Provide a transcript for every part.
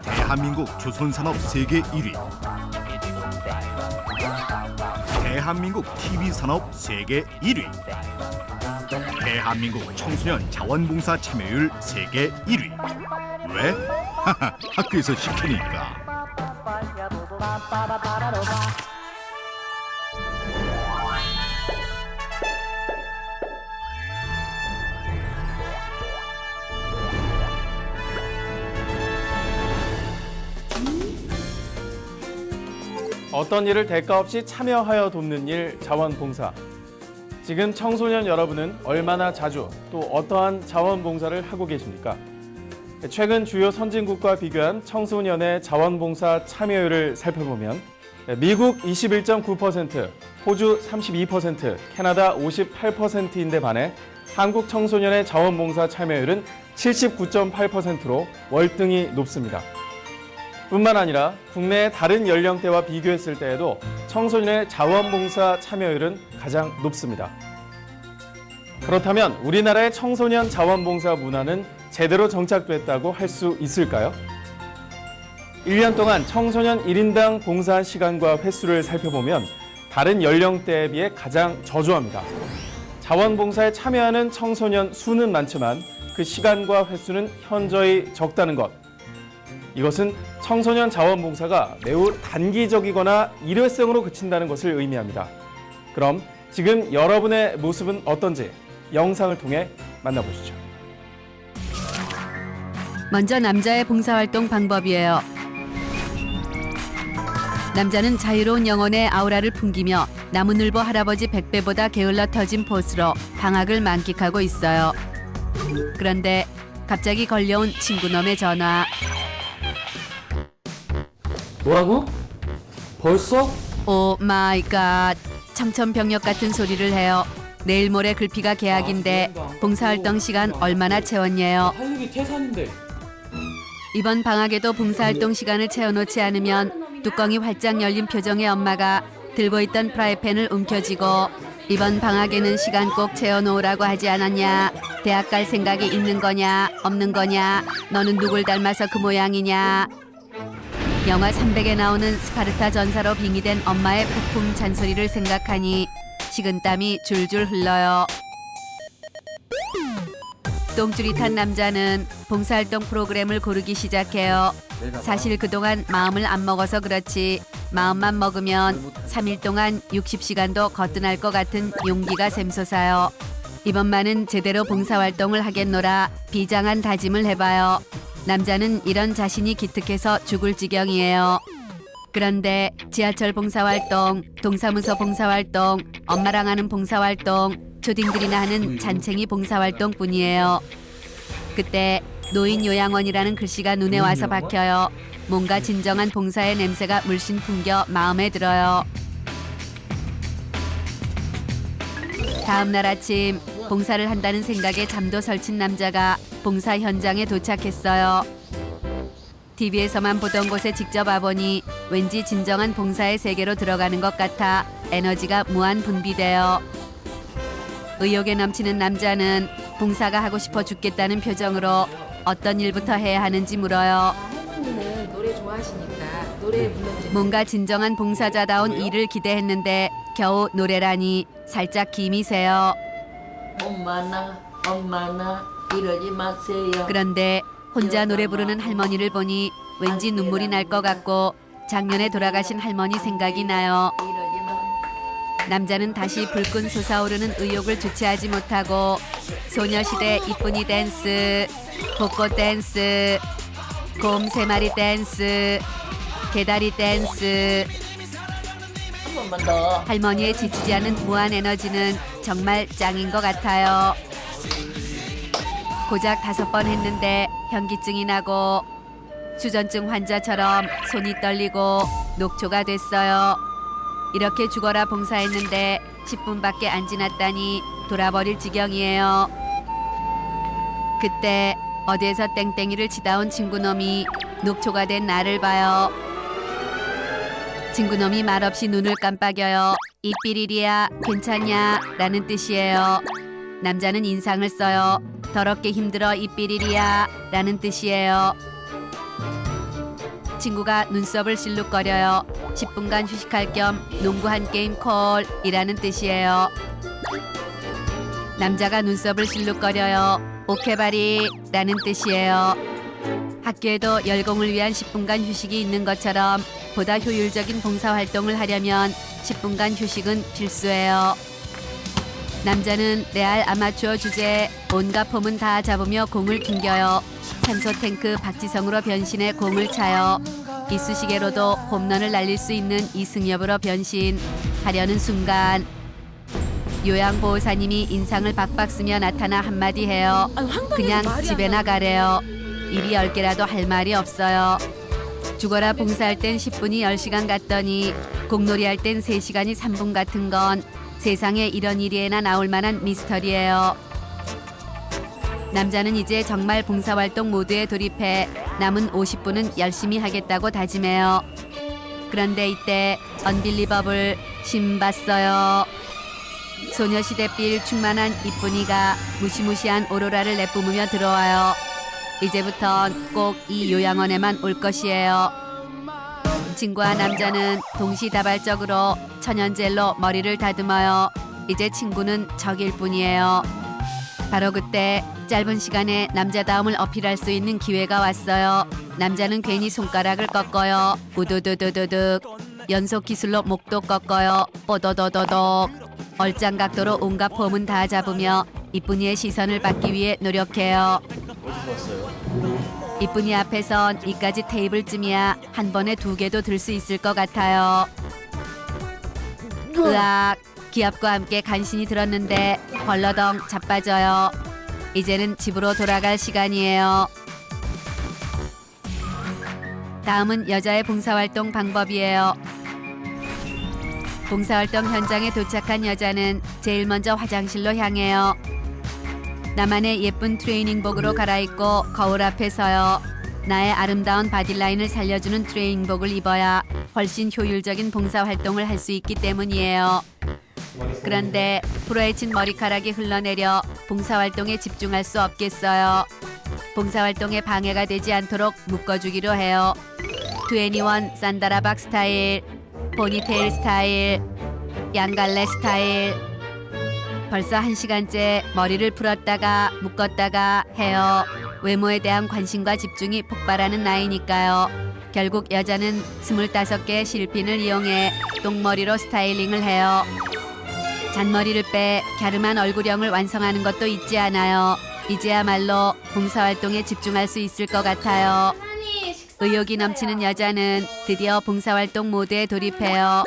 대한민국 조선산업 세계 1위, 대한민국 TV산업 세계 1위, 대한민국 청소년 자원봉사 참여율 세계 1위. 왜? 하하, 학교에서 시키니까. 어떤 일을 대가 없이 참여하여 돕는 일, 자원봉사. 지금 청소년 여러분은 얼마나 자주 또 어떠한 자원봉사를 하고 계십니까? 최근 주요 선진국과 비교한 청소년의 자원봉사 참여율을 살펴보면 미국 21.9%, 호주 32%, 캐나다 58%인데 반해 한국 청소년의 자원봉사 참여율은 79.8%로 월등히 높습니다. 뿐만 아니라 국내의 다른 연령대와 비교했을 때에도 청소년의 자원봉사 참여율은 가장 높습니다. 그렇다면 우리나라의 청소년 자원봉사 문화는 제대로 정착됐다고 할 수 있을까요? 1년 동안 청소년 1인당 봉사한 시간과 횟수를 살펴보면 다른 연령대에 비해 가장 저조합니다. 자원봉사에 참여하는 청소년 수는 많지만 그 시간과 횟수는 현저히 적다는 것. 이것은 청소년 자원봉사가 매우 단기적이거나 일회성으로 그친다는 것을 의미합니다. 그럼 지금 여러분의 모습은 어떤지 영상을 통해 만나보시죠. 먼저 남자의 봉사활동 방법이에요. 남자는 자유로운 영혼의 아우라를 풍기며 나무늘보 할아버지 100배보다 게을러 터진 포스로 방학을 만끽하고 있어요. 그런데 갑자기 걸려온 친구놈의 전화. 뭐라고? 벌써? 오 마이 갓. 청천벽력 같은 소리를 해요. 내일 모레 글피가 개학인데 봉사활동 시간 얼마나 채웠냐요. 활력이 태산인데. 이번 방학에도 봉사활동 시간을 채워놓지 않으면 뚜껑이 활짝 열린 표정의 엄마가 들고 있던 프라이팬을 움켜쥐고 이번 방학에는 시간 꼭 채워놓으라고 하지 않았냐. 대학 갈 생각이 있는 거냐 없는 거냐. 너는 누굴 닮아서 그 모양이냐. 영화 300에 나오는 스파르타 전사로 빙의된 엄마의 폭풍 잔소리를 생각하니 식은땀이 줄줄 흘러요. 똥줄이 탄 남자는 봉사활동 프로그램을 고르기 시작해요. 사실 그동안 마음을 안 먹어서 그렇지 마음만 먹으면 3일 동안 60시간도 거뜬할 것 같은 용기가 샘솟아요. 이번만은 제대로 봉사활동을 하겠노라 비장한 다짐을 해봐요. 남자는 이런 자신이 기특해서 죽을 지경이에요. 그런데 지하철 봉사활동, 동사무소 봉사활동, 엄마랑 하는 봉사활동, 초딩들이나 하는 잔챙이 봉사활동뿐이에요. 그때 노인 요양원이라는 글씨가 눈에 와서 박혀요. 뭔가 진정한 봉사의 냄새가 물씬 풍겨 마음에 들어요. 다음 날 아침 봉사를 한다는 생각에 잠도 설친 남자가 봉사 현장에 도착했어요. TV에서만 보던 곳에 직접 와보니 왠지 진정한 봉사의 세계로 들어가는 것 같아 에너지가 무한 분비돼요. 의욕에 넘치는 남자는 봉사가 하고 싶어 죽겠다는 표정으로 어떤 일부터 해야 하는지 물어요. 할머니는 노래 좋아하시니까 노래 불러주세요. 뭔가 진정한 봉사자다운 일을 기대했는데 겨우 노래라니 살짝 김이 새요. 엄마나 이러지 마세요. 그런데 혼자 노래 부르는 할머니를 보니 왠지 눈물이 날 것 같고 작년에 돌아가신 할머니 생각이 나요. 이러지 마. 남자는 다시 불끈 솟아오르는 의욕을 주체하지 못하고 소녀시대 이쁜이 댄스, 벚꽃 댄스, 곰 3마리 댄스, 개다리 댄스. 한 번만 더. 할머니의 지치지 않은 무한 에너지는 정말 짱인 것 같아요. 고작 5번 했는데 현기증이 나고 수전증 환자처럼 손이 떨리고 녹초가 됐어요. 이렇게 죽어라 봉사했는데 10분밖에 안 지났다니 돌아버릴 지경이에요. 그때 어디에서 땡땡이를 치다 온 친구놈이 녹초가 된 나를 봐요. 친구놈이 말없이 눈을 깜빡여요. 이삐리리야 괜찮냐? 라는 뜻이에요. 남자는 인상을 써요. 더럽게 힘들어 이삐리리야 라는 뜻이에요. 친구가 눈썹을 실룩거려요. 10분간 휴식할 겸 농구 한 게임 콜이라는 뜻이에요. 남자가 눈썹을 실룩거려요. 오케바리라는 뜻이에요. 학교에도 열공을 위한 10분간 휴식이 있는 것처럼 보다 효율적인 봉사활동을 하려면 10분간 휴식은 필수예요. 남자는 레알 아마추어 주제에 온갖 폼은 다 잡으며 공을 튕겨요. 산소 탱크 박지성으로 변신해 공을 차요. 이쑤시개로도 홈런을 날릴 수 있는 이승엽으로 변신하려는 순간 요양보호사님이 인상을 박박 쓰며 나타나 한마디 해요. 그냥 집에나 가래요. 입이 10개라도 할 말이 없어요. 죽어라 봉사할 땐 10분이 10시간 같더니 공놀이 할 땐 3시간이 3분 같은 건 세상에 이런 일이나 나올 만한 미스터리예요. 남자는 이제 정말 봉사활동 모드에 돌입해 남은 50분은 열심히 하겠다고 다짐해요. 그런데 이때 언빌리버블 신봤어요. 소녀시대빌 충만한 이쁜이가 무시무시한 오로라를 내뿜으며 들어와요. 이제부턴 꼭 이 요양원에만 올 것이에요. 친구와 남자는 동시다발적으로 천연젤로 머리를 다듬어요. 이제 친구는 적일 뿐이에요. 바로 그때 짧은 시간에 남자다움을 어필할 수 있는 기회가 왔어요. 남자는 괜히 손가락을 꺾어요. 우두두두두둑. 연속 기술로 목도 꺾어요. 뽀도도도독. 얼짱 각도로 온갖 폼은 다 잡으며 이쁜이의 시선을 받기 위해 노력해요. 이쁜이 앞에선 이까지 테이블쯤이야 한 번에 2개도 들 수 있을 것 같아요. 으악, 기합과 함께 간신히 들었는데 벌러덩 자빠져요. 이제는 집으로 돌아갈 시간이에요. 다음은 여자의 봉사활동 방법이에요. 봉사활동 현장에 도착한 여자는 제일 먼저 화장실로 향해요. 나만의 예쁜 트레이닝복으로 갈아입고 거울 앞에 서요. 나의 아름다운 바디라인을 살려주는 트레이닝복을 입어야 훨씬 효율적인 봉사활동을 할 수 있기 때문이에요. 그런데 풀어헤친 머리카락이 흘러내려 봉사활동에 집중할 수 없겠어요. 봉사활동에 방해가 되지 않도록 묶어주기로 해요. 21 산다라박 스타일, 포니테일 스타일, 양갈래 스타일. 벌써 1시간째 머리를 풀었다가 묶었다가 해요. 외모에 대한 관심과 집중이 폭발하는 나이니까요. 결국 여자는 25개의 실핀을 이용해 똥머리로 스타일링을 해요. 잔머리를 빼 갸름한 얼굴형을 완성하는 것도 잊지 않아요. 이제야말로 봉사활동에 집중할 수 있을 것 같아요. 의욕이 넘치는 여자는 드디어 봉사활동 모드에 돌입해요.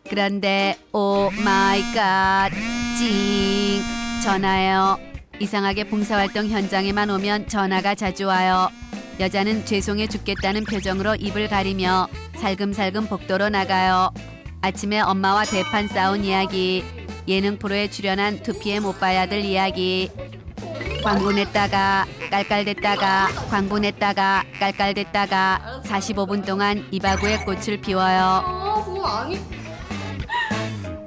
그런데 오 마이 갓, 찡, 전화예요. 이상하게 봉사활동 현장에만 오면 전화가 자주 와요. 여자는 죄송해 죽겠다는 표정으로 입을 가리며 살금살금 복도로 나가요. 아침에 엄마와 대판 싸운 이야기, 예능 프로에 출연한 2PM 오빠야들 이야기. 광고 냈다가 깔깔댔다가 광고 냈다가 깔깔댔다가 45분 동안 이바구에 꽃을 피워요.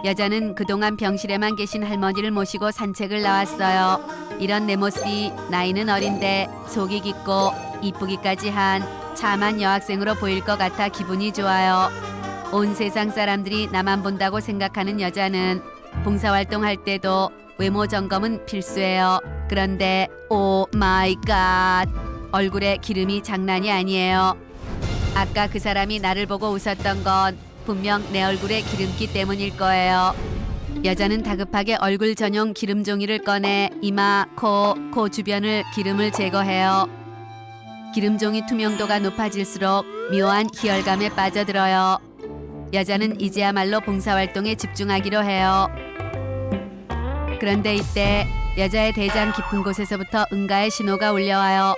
여자는 그동안 병실에만 계신 할머니를 모시고 산책을 나왔어요. 이런 내 모습이 나이는 어린데 속이 깊고 이쁘기까지 한 참한 여학생으로 보일 것 같아 기분이 좋아요. 온 세상 사람들이 나만 본다고 생각하는 여자는 봉사활동할 때도 외모 점검은 필수예요. 그런데 오 마이 갓, 얼굴에 기름이 장난이 아니에요. 아까 그 사람이 나를 보고 웃었던 건 분명 내 얼굴에 기름기 때문일 거예요. 여자는 다급하게 얼굴 전용 기름 종이를 꺼내 이마, 코 주변을 기름을 제거해요. 기름 종이 투명도가 높아질수록 묘한 희열감에 빠져들어요. 여자는 이제야말로 봉사활동에 집중하기로 해요. 그런데 이때 여자의 대장 깊은 곳에서부터 응가의 신호가 울려와요.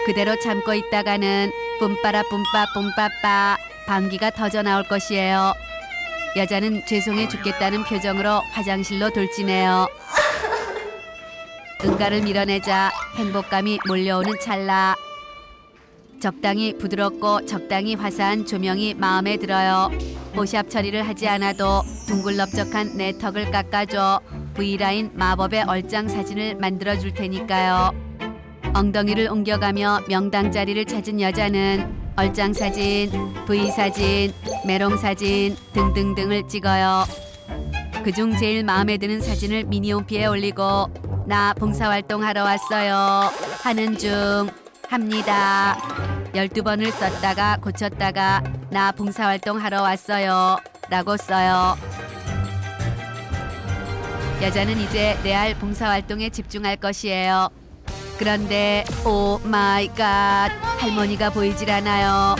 그대로 참고 있다가는 뿜빠라 뿜빠 뿜빠빠 방귀가 터져 나올 것이에요. 여자는 죄송해 죽겠다는 표정으로 화장실로 돌진해요. 응가를 밀어내자 행복감이 몰려오는 찰나 적당히 부드럽고 적당히 화사한 조명이 마음에 들어요. 뽀샵 처리를 하지 않아도 둥글넓적한 내 턱을 깎아줘 V라인 마법의 얼짱 사진을 만들어줄 테니까요. 엉덩이를 옮겨가며 명당 자리를 찾은 여자는 얼짱 사진, V 사진, 메롱 사진 등등등을 찍어요. 그중 제일 마음에 드는 사진을 미니홈피에 올리고 나 봉사활동 하러 왔어요 하는 중 합니다. 12번을 썼다가 고쳤다가 나 봉사활동 하러 왔어요 라고 써요. 여자는 이제 레알 봉사활동에 집중할 것이에요. 그런데 오 마이 갓, 할머니가 보이질 않아요.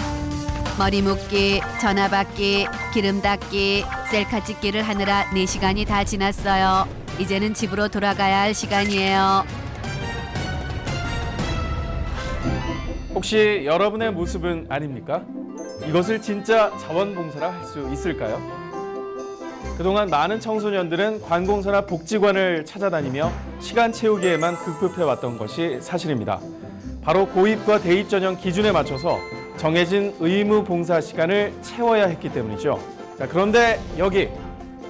머리 묶기, 전화 받기, 기름 닦기, 셀카 찍기를 하느라 4시간이 다 지났어요. 이제는 집으로 돌아가야 할 시간이에요. 혹시 여러분의 모습은 아닙니까? 이것을 진짜 자원봉사라 할 수 있을까요? 그동안 많은 청소년들은 관공서나 복지관을 찾아다니며 시간 채우기에만 급급해왔던 것이 사실입니다. 바로 고입과 대입 전형 기준에 맞춰서 정해진 의무 봉사 시간을 채워야 했기 때문이죠. 자, 그런데 여기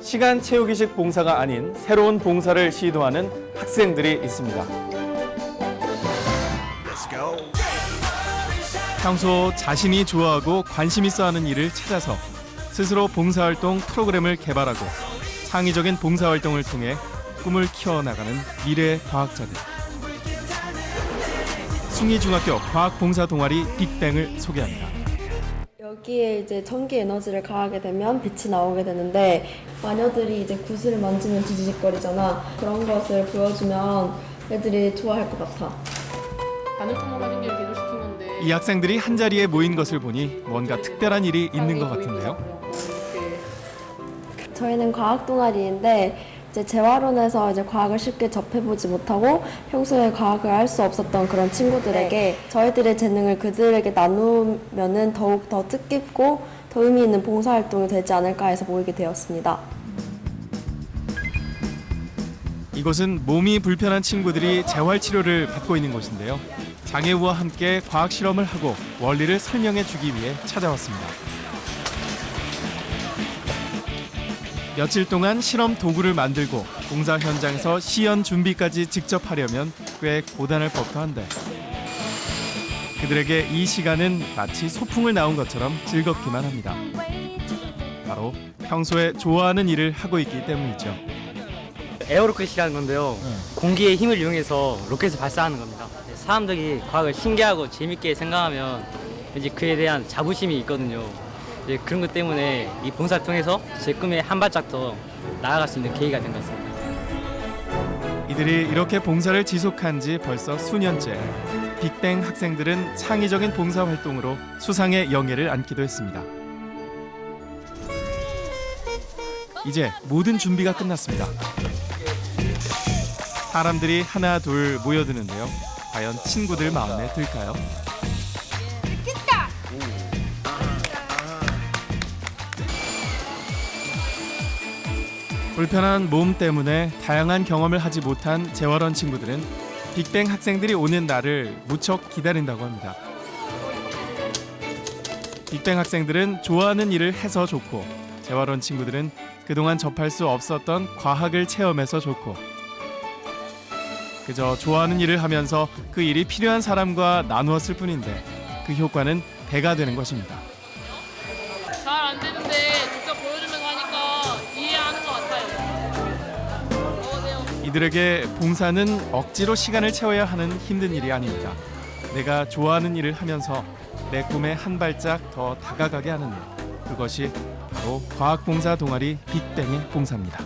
시간 채우기식 봉사가 아닌 새로운 봉사를 시도하는 학생들이 있습니다. 평소 자신이 좋아하고 관심 있어 하는 일을 찾아서 스스로 봉사활동 프로그램을 개발하고 창의적인 봉사활동을 통해 꿈을 키워나가는 미래 과학자들. 숭이중학교 과학봉사 동아리 빅뱅을 소개합니다. 여기에 이제 전기 에너지를 가하게 되면 빛이 나오게 되는데 마녀들이 이제 구슬을 만지면 뒤지직거리잖아. 그런 것을 보여주면 애들이 좋아할 것 같아. 바늘통을 가진 게 개조시킨 건데 이 학생들이 한자리에 모인 것을 보니 뭔가 특별한 일이 있는 것 같은데요. 저희는 과학 동아리인데 이제 재활원에서 이제 과학을 쉽게 접해보지 못하고 평소에 과학을 할 수 없었던 그런 친구들에게 저희들의 재능을 그들에게 나누면은 더욱 더 뜻깊고 더 의미 있는 봉사활동이 되지 않을까 해서 모이게 되었습니다. 이곳은 몸이 불편한 친구들이 재활치료를 받고 있는 곳인데요. 장애우와 함께 과학 실험을 하고 원리를 설명해 주기 위해 찾아왔습니다. 며칠 동안 실험 도구를 만들고 봉사 현장에서 시연 준비까지 직접 하려면 꽤 고단할 법도 한데 그들에게 이 시간은 마치 소풍을 나온 것처럼 즐겁기만 합니다. 바로 평소에 좋아하는 일을 하고 있기 때문이죠. 에어로켓이라는 건데요. 공기의 힘을 이용해서 로켓을 발사하는 겁니다. 사람들이 과학을 신기하고 재밌게 생각하면 이제 그에 대한 자부심이 있거든요. 이제 그런 것 때문에 이 봉사를 통해서 제 꿈에 한 발짝 더 나아갈 수 있는 계기가 된 것 같습니다. 이들이 이렇게 봉사를 지속한 지 벌써 수년째. 빅뱅 학생들은 창의적인 봉사 활동으로 수상의 영예를 안기도 했습니다. 이제 모든 준비가 끝났습니다. 사람들이 하나 둘 모여드는데요. 과연 친구들 마음에 들까요? 불편한 몸 때문에 다양한 경험을 하지 못한 재활원 친구들은 빅뱅 학생들이 오는 날을 무척 기다린다고 합니다. 빅뱅 학생들은 좋아하는 일을 해서 좋고 재활원 친구들은 그동안 접할 수 없었던 과학을 체험해서 좋고 그저 좋아하는 일을 하면서 그 일이 필요한 사람과 나누었을 뿐인데 그 효과는 배가 되는 것입니다. 잘 안 되는데 직접 보여주면서 하니까 이해하는 것 같아요. 먹으세요. 이들에게 봉사는 억지로 시간을 채워야 하는 힘든 일이 아닙니다. 내가 좋아하는 일을 하면서 내 꿈에 한 발짝 더 다가가게 하는 일. 그것이 바로 과학봉사 동아리 빅뱅의 봉사입니다.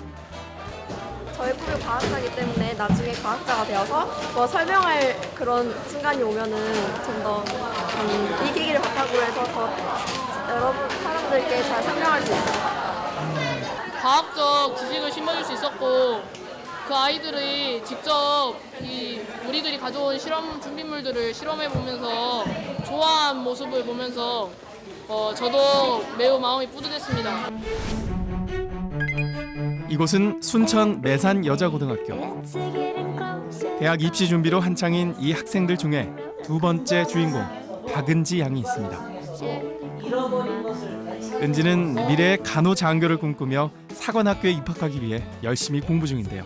저희 꿈이 과학자이기 때문에 나중에 과학자가 되어서 뭐 설명할 그런 순간이 오면은 좀 더 이 계기를 바탕으로 해서 더 여러분 사람들께 잘 설명할 수 있을 것 같아요. 과학적 지식을 심어줄 수 있었고 그 아이들이 직접 우리들이 가져온 실험 준비물들을 실험해 보면서 좋아한 모습을 보면서 저도 매우 마음이 뿌듯했습니다. 이곳은 순천 매산 여자고등학교. 대학 입시 준비로 한창인 이 학생들 중에 두 번째 주인공 박은지 양이 있습니다. 은지는 미래의 간호장교를 꿈꾸며 사관학교에 입학하기 위해 열심히 공부 중인데요.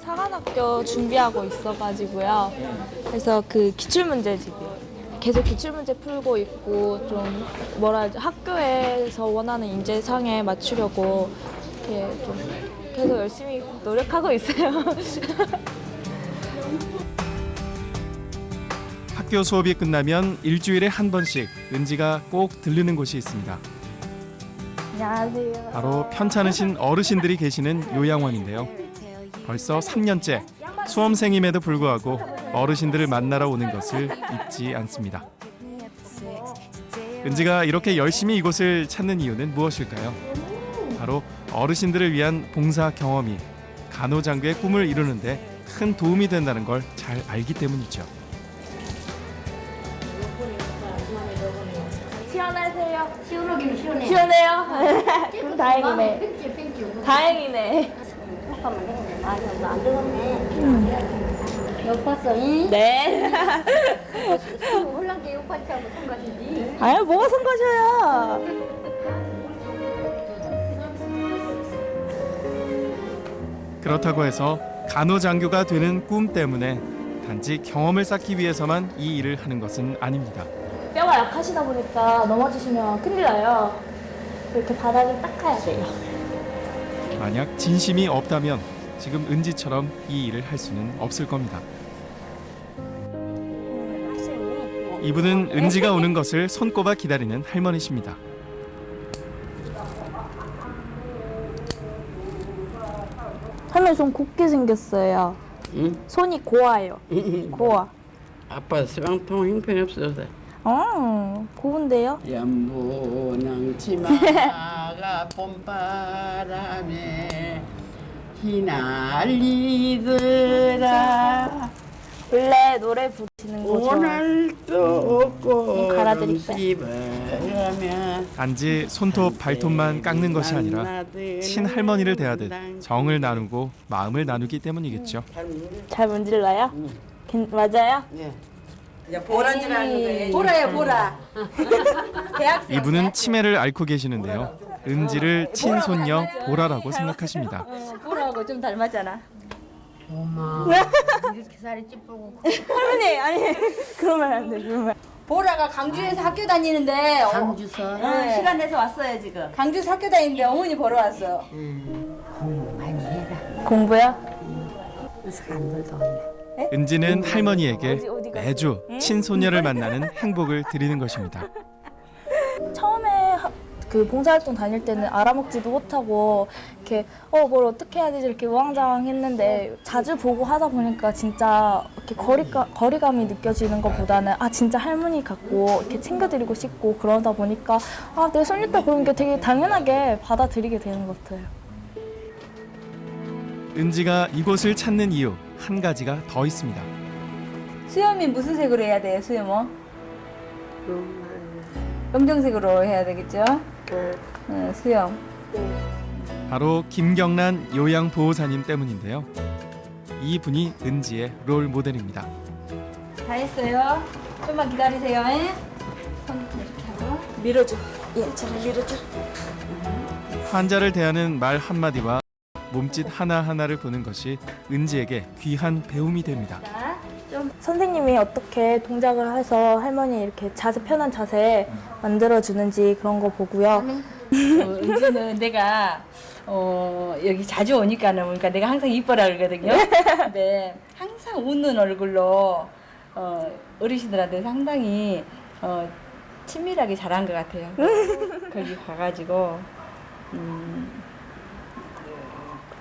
사관학교 준비하고 있어가지고요. 그래서 그 기출문제집이 계속 기출문제 풀고 있고 좀 뭐라 하지 학교에서 원하는 인재상에 맞추려고 이렇게 좀 계속 열심히 노력하고 있어요. 학교 수업이 끝나면 일주일에 한 번씩 은지가 꼭 들르는 곳이 있습니다. 안녕하세요. 바로 편찮으신 어르신들이 계시는 요양원인데요. 벌써 3년째 수험생임에도 불구하고 어르신들을 만나러 오는 것을 잊지 않습니다. 은지가 이렇게 열심히 이곳을 찾는 이유는 무엇일까요? 바로 어르신들을 위한 봉사 경험이 간호장교의 꿈을 이루는데 큰 도움이 된다는 걸 잘 알기 때문이죠. 시원하세요? 시원하긴 시원해요. 시원해요? 그럼 다행이네. 다행이네. 못 봤어, 응? 네. 홀란게 욕받치하고 손가시지. 아유, 뭐가 손가셔요? 그렇다고 해서 간호장교가 되는 꿈 때문에 단지 경험을 쌓기 위해서만 이 일을 하는 것은 아닙니다. 뼈가 약하시다 보니까 넘어지시면 큰일 나요. 이렇게 바닥을 닦아야 돼요. 만약 진심이 없다면 지금 은지처럼 이 일을 할 수는 없을 겁니다. 이분은 은지가 오는 것을 손꼽아 기다리는 할머니십니다. 할머니 손 곱게 생겼어요. 응? 손이 고와요. 고와. 아빠 수방통 형편없어서 고운데요? 연분홍 치마가 봄바람에 휘날리더라. 원래 노래 부르시는 거 좋아해요. 오늘도 갈아드릴까요? 꽃집어가며 단지 손톱 발톱만 깎는 것이 아니라 친할머니를 대하듯 정을 나누고 마음을 나누기 때문이겠죠. 잘 문질러요? 맞아요? 네. 보라지라는 거예요. 보라야, 보라. 이분은 치매를 앓고 계시는데요. 은지를 친손녀 보라라고 생각하십니다. 보라하고 좀 닮았잖아. 어머, 이렇게 살이 찌뿌고. 할머니 아니 그러면 안 돼. 그러면. 보라가 강주에서 학교 다니는데 강주서. 시간 내서 왔어요, 지금. 강주에서 학교 다니는데 어머니 보러 왔어. 공부 많이 해라. 공부요? 산들도 없네. 은지는 할머니에게 어디가? 매주 친손녀를 만나는 행복을 드리는 것입니다. 처음에 그 봉사활동 다닐 때는 알아먹지도 못하고 이렇게 뭘 어떻게 해야 되지 이렇게 우왕좌왕했는데 자주 보고 하다 보니까 진짜 이렇게 거리감이 느껴지는 것보다는 진짜 할머니 같고 이렇게 챙겨드리고 싶고 그러다 보니까 내 손녀딸 그런 게 되게 당연하게 받아들이게 되는 것 같아요. 은지가 이곳을 찾는 이유 한 가지가 더 있습니다. 수염이 무슨 색으로 해야 돼요, 수염은? 검정색으로 해야 되겠죠? 수염. 바로 김경란 요양보호사님 때문인데요. 이분이 은지의 롤 모델입니다. 다 했어요. 좀만 기다리세요. 손 이렇게 하고. 밀어줘. 예, 저를 밀어줘. 환자를 대하는 말 한마디와 몸짓 하나하나를 보는 것이 은지에게 귀한 배움이 됩니다. 선생님이 어떻게 동작을 해서 할머니 이렇게 자세 편한 자세 만들어주는지 그런 거 보고요. 은지는 내가 여기 자주 오니까는 그러니까 내가 항상 이뻐라 그러거든요. 근데 항상 웃는 얼굴로 어르신들한테 상당히 친밀하게 잘한 것 같아요. 거기 가가지고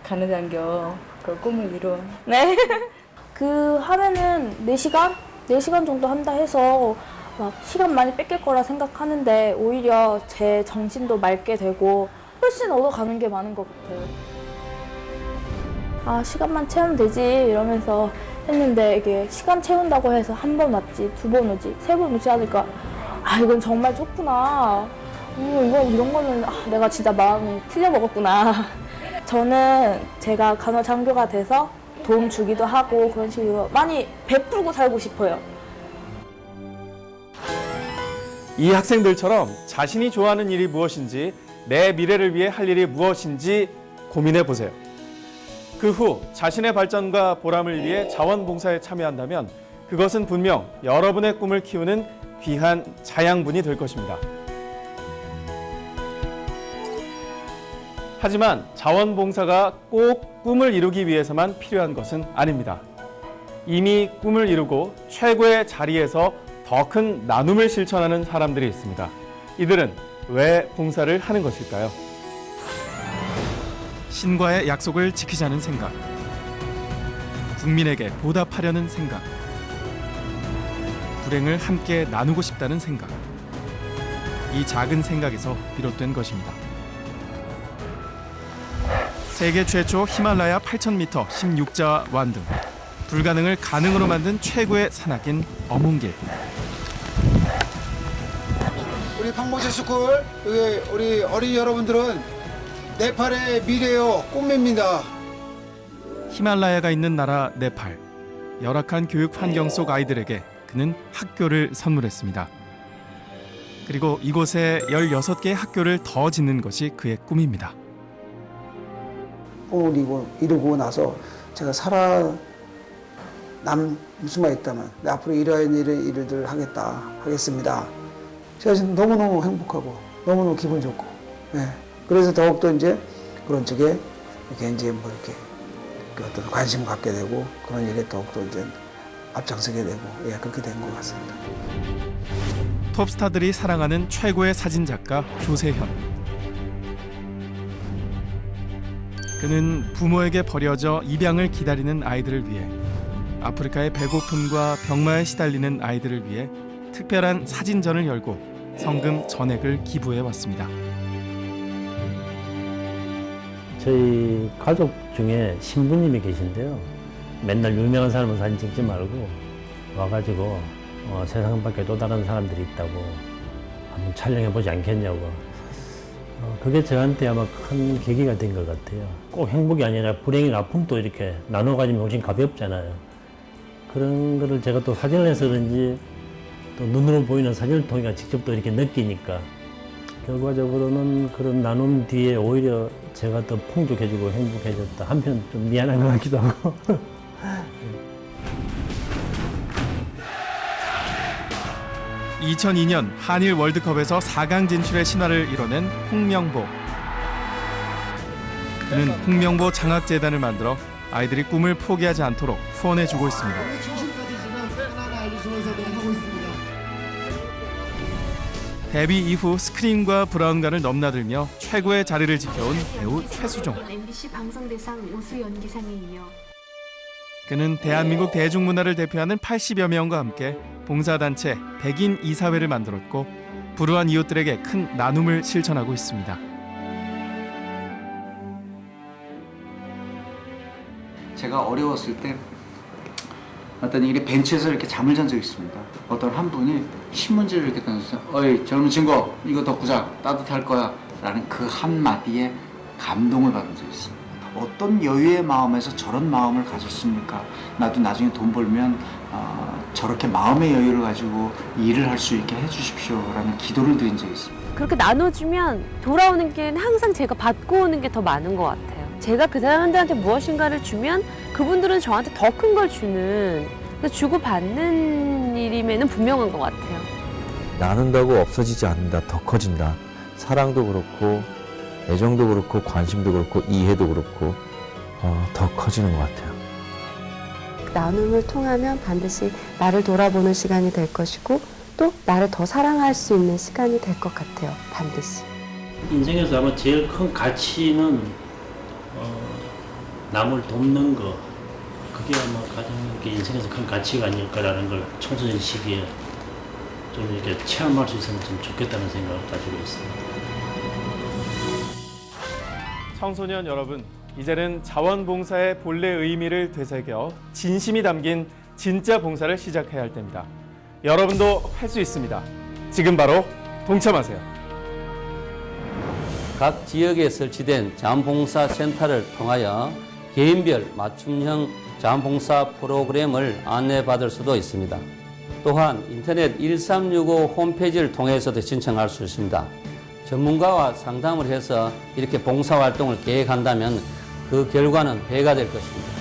간호장교 그 꿈을 이루어. 네. 그 하면은 4시간? 4시간 정도 한다 해서 막 시간 많이 뺏길 거라 생각하는데 오히려 제 정신도 맑게 되고 훨씬 얻어가는 게 많은 것 같아요. 시간만 채우면 되지 이러면서 했는데 이게 시간 채운다고 해서 한 번 왔지, 2번 오지, 3번 오지 하니까 이건 정말 좋구나. 이런 거는 내가 진짜 마음이 틀려먹었구나. 저는 제가 간호장교가 돼서 도움 주기도 하고 그런 식으로 많이 베풀고 살고 싶어요. 이 학생들처럼 자신이 좋아하는 일이 무엇인지, 내 미래를 위해 할 일이 무엇인지 고민해 보세요. 그 후 자신의 발전과 보람을 위해 자원봉사에 참여한다면 그것은 분명 여러분의 꿈을 키우는 귀한 자양분이 될 것입니다. 하지만 자원봉사가 꼭 꿈을 이루기 위해서만 필요한 것은 아닙니다. 이미 꿈을 이루고 최고의 자리에서 더 큰 나눔을 실천하는 사람들이 있습니다. 이들은 왜 봉사를 하는 것일까요? 신과의 약속을 지키자는 생각, 국민에게 보답하려는 생각, 불행을 함께 나누고 싶다는 생각, 이 작은 생각에서 비롯된 것입니다. 세계 최초 히말라야 8,000m 16자 완등, 불가능을 가능으로 만든 최고의 산악인 어문길. 우리 방봉사 스쿨, 우리 어린이 여러분들은 네팔의 미래요 꿈입니다. 히말라야가 있는 나라 네팔. 열악한 교육 환경 속 아이들에게 그는 학교를 선물했습니다. 그리고 이곳에 16개의 학교를 더 짓는 것이 그의 꿈입니다. 꿈을 이루고 나서 제가 살아남 수가 있다면 앞으로 이러한 일을 하겠습니다. 제가 지금 너무너무 행복하고 너무너무 기분 좋고, 그래서 더욱더 이제 그런 쪽에 이렇게 이제 뭐 이렇게 어떤 관심을 갖게 되고 그런 일에 더욱더 이제 앞장서게 되고, 그렇게 된 것 같습니다. 톱스타들이 사랑하는 최고의 사진작가 조세현. 그는 부모에게 버려져 입양을 기다리는 아이들을 위해, 아프리카의 배고픔과 병마에 시달리는 아이들을 위해 특별한 사진전을 열고 성금 전액을 기부해 왔습니다. 저희 가족 중에 신부님이 계신데요. 맨날 유명한 사람은 사진 찍지 말고 와가지고 세상 밖에 또 다른 사람들이 있다고 한번 촬영해보지 않겠냐고. 그게 저한테 아마 큰 계기가 된 것 같아요. 꼭 행복이 아니라 불행이나 아픔도 이렇게 나눠가지면 훨씬 가볍잖아요. 그런 거를 제가 또 사진을 해서 그런지 또 눈으로 보이는 사진을 통해 직접 또 이렇게 느끼니까 결과적으로는 그런 나눔 뒤에 오히려 제가 더 풍족해지고 행복해졌다. 한편 좀 미안한 것 같기도 하고. 2002년 한일 월드컵에서 4강 진출의 신화를 이뤄낸 홍명보. 그는 홍명보 장학재단을 만들어 아이들이 꿈을 포기하지 않도록 후원해주고 있습니다. 데뷔 이후 스크린과 브라운관을 넘나들며 최고의 자리를 지켜온 배우 최수종. MBC 방송대상 우수 연기상에 이어 그는 대한민국 대중문화를 대표하는 80여 명과 함께 봉사단체 백인 이사회를 만들었고 불우한 이웃들에게 큰 나눔을 실천하고 있습니다. 제가 어려웠을 때 어떤 일이 벤치에서 이렇게 잠을 잔 적이 있습니다. 어떤 한 분이 신문지를 이렇게 던졌어요. 어이 젊은 친구 이거 덮고자 따뜻할 거야 라는 그 한마디에 감동을 받은 적이 있습니다. 어떤 여유의 마음에서 저런 마음을 가졌습니까? 나도 나중에 돈 벌면 저렇게 마음의 여유를 가지고 일을 할 수 있게 해주십시오 라는 기도를 드린 적이 있습니다. 그렇게 나눠주면 돌아오는 게 항상 제가 받고 오는 게 더 많은 것 같아요. 제가 그 사람들한테 무엇인가를 주면 그분들은 저한테 더 큰 걸 주는, 주고받는 일임에는 분명한 것 같아요. 나눈다고 없어지지 않는다, 더 커진다. 사랑도 그렇고 애정도 그렇고 관심도 그렇고 이해도 그렇고 더 커지는 것 같아요. 나눔을 통하면 반드시 나를 돌아보는 시간이 될 것이고 또 나를 더 사랑할 수 있는 시간이 될 것 같아요. 반드시. 인생에서 아마 제일 큰 가치는 남을 돕는 거, 그게 아마 가장 인생에서 큰 가치가 아닐까라는 걸 청소년 시기에 좀 이렇게 체험할 수 있으면 좀 좋겠다는 생각을 가지고 있습니다. 청소년 여러분, 이제는 자원봉사의 본래 의미를 되새겨 진심이 담긴 진짜 봉사를 시작해야 할 때입니다. 여러분도 할 수 있습니다. 지금 바로 동참하세요. 각 지역에 설치된 자원봉사 센터를 통하여 개인별 맞춤형 자원봉사 프로그램을 안내받을 수도 있습니다. 또한 인터넷 1365 홈페이지를 통해서도 신청할 수 있습니다. 전문가와 상담을 해서 이렇게 봉사활동을 계획한다면 그 결과는 배가 될 것입니다.